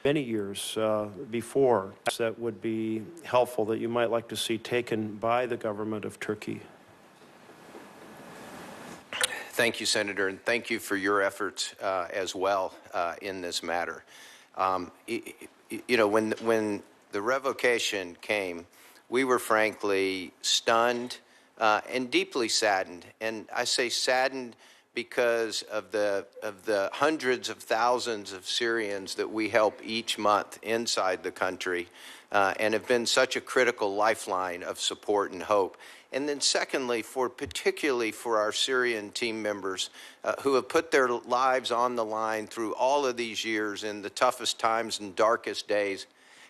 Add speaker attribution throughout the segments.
Speaker 1: many years before that would be helpful that you might like to see taken by the government of Turkey?
Speaker 2: Thank you, Senator, and thank you for your efforts as well in this matter. You know, when the revocation came, we were frankly stunned and deeply saddened. And I say saddened because of the hundreds of thousands of Syrians that we help each month inside the country and have been such a critical lifeline of support and hope. And then secondly, particularly for our Syrian team members who have put their lives on the line through all of these years in the toughest times and darkest days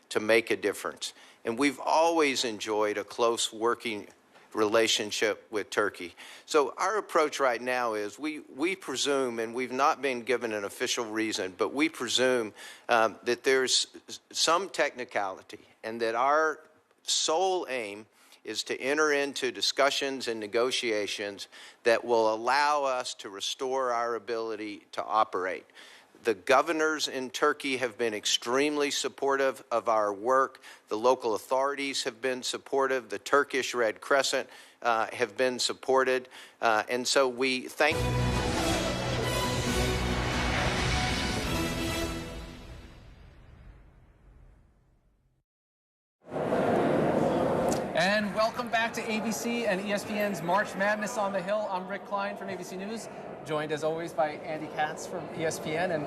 Speaker 2: to make a difference. And we've always enjoyed a close working relationship with Turkey. So our approach right now is we presume, and we've not been given an official reason, but we presume that there's some technicality and that our sole aim is to enter into discussions and negotiations that will allow us to restore our ability to operate. The governors in Turkey have been extremely supportive of our work. The local authorities have been supportive. The Turkish Red Crescent have been supported. And so we thank you.
Speaker 3: And welcome back to ABC and ESPN's March Madness on the Hill. I'm Rick Klein from ABC News, joined as always by Andy Katz from ESPN. And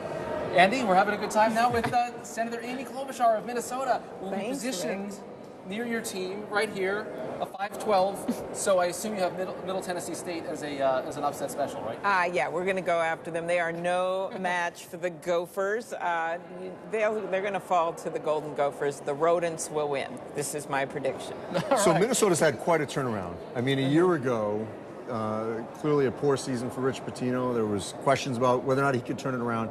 Speaker 3: Andy, we're having a good time now with Senator Amy Klobuchar of Minnesota, who will be positioned near your team right here, a 5-12. So I assume you have Middle Tennessee State as an upset special, right?
Speaker 4: Yeah, we're going to go after them. They are no match for the Gophers. They're going to fall to the Golden Gophers. The Rodents will win. This is my prediction.
Speaker 5: So Minnesota's had quite a turnaround. I mean, a year ago, clearly a poor season for Rich Pitino. There was questions about whether or not he could turn it around.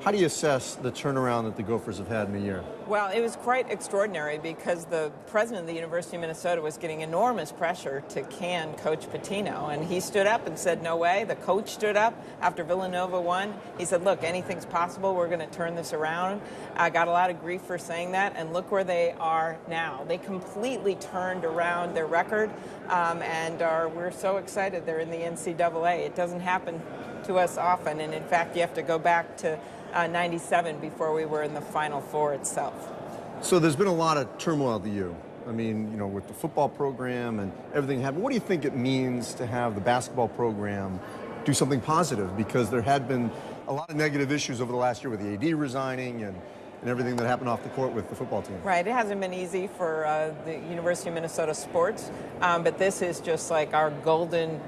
Speaker 5: How do you assess the turnaround that the Gophers have had in a year?
Speaker 4: Well, it was quite extraordinary because the president of the University of Minnesota was getting enormous pressure to can Coach Pitino, and he stood up and said, no way. The coach stood up after Villanova won. He said, look, anything's possible. We're going to turn this around. I got a lot of grief for saying that, and look where they are now. They completely turned around their record, and we're so excited they're in the NCAA. It doesn't happen to us often, and in fact, you have to go back to 97 before we were in the Final Four itself.
Speaker 5: So there's been a lot of turmoil at the U. I mean, you know, with the football program and everything happening. What do you think it means to have the basketball program do something positive? Because there had been a lot of negative issues over the last year with the AD resigning and everything that happened off the court with the football team.
Speaker 4: Right. It hasn't been easy for the University of Minnesota sports, but this is just like our golden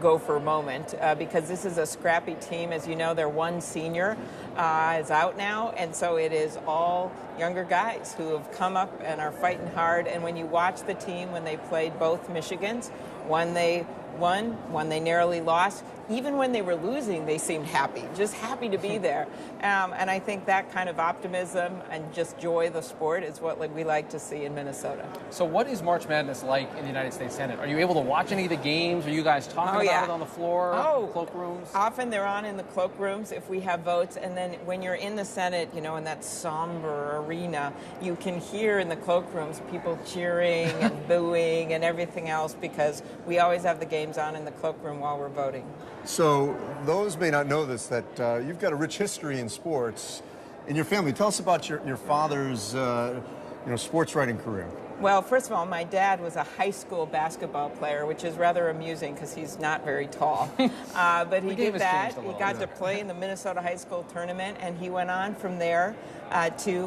Speaker 4: Gopher moment because this is a scrappy team. As you know, their one senior is out now, and so it is all younger guys who have come up and are fighting hard. And when you watch the team when they played both Michigans, one they won, one they narrowly lost. Even when they were losing, they seemed happy, just happy to be there. And I think that kind of optimism and just joy of the sport is what we like to see in Minnesota.
Speaker 3: So what is March Madness like in the United States Senate? Are you able to watch any of the games? Are you guys talking about it on the floor, cloakrooms?
Speaker 4: Often they're on in the cloakrooms if we have votes. And then when you're in the Senate, you know, in that somber arena, you can hear in the cloakrooms people cheering and booing and everything else because we always have the games on in the cloakroom while we're voting.
Speaker 5: So those may not know this, that you've got a rich history in sports in your family. Tell us about your father's sports writing career.
Speaker 4: Well, first of all, my dad was a high school basketball player, which is rather amusing because he's not very tall. But he did that. He got to play in the Minnesota high school tournament, and he went on from there to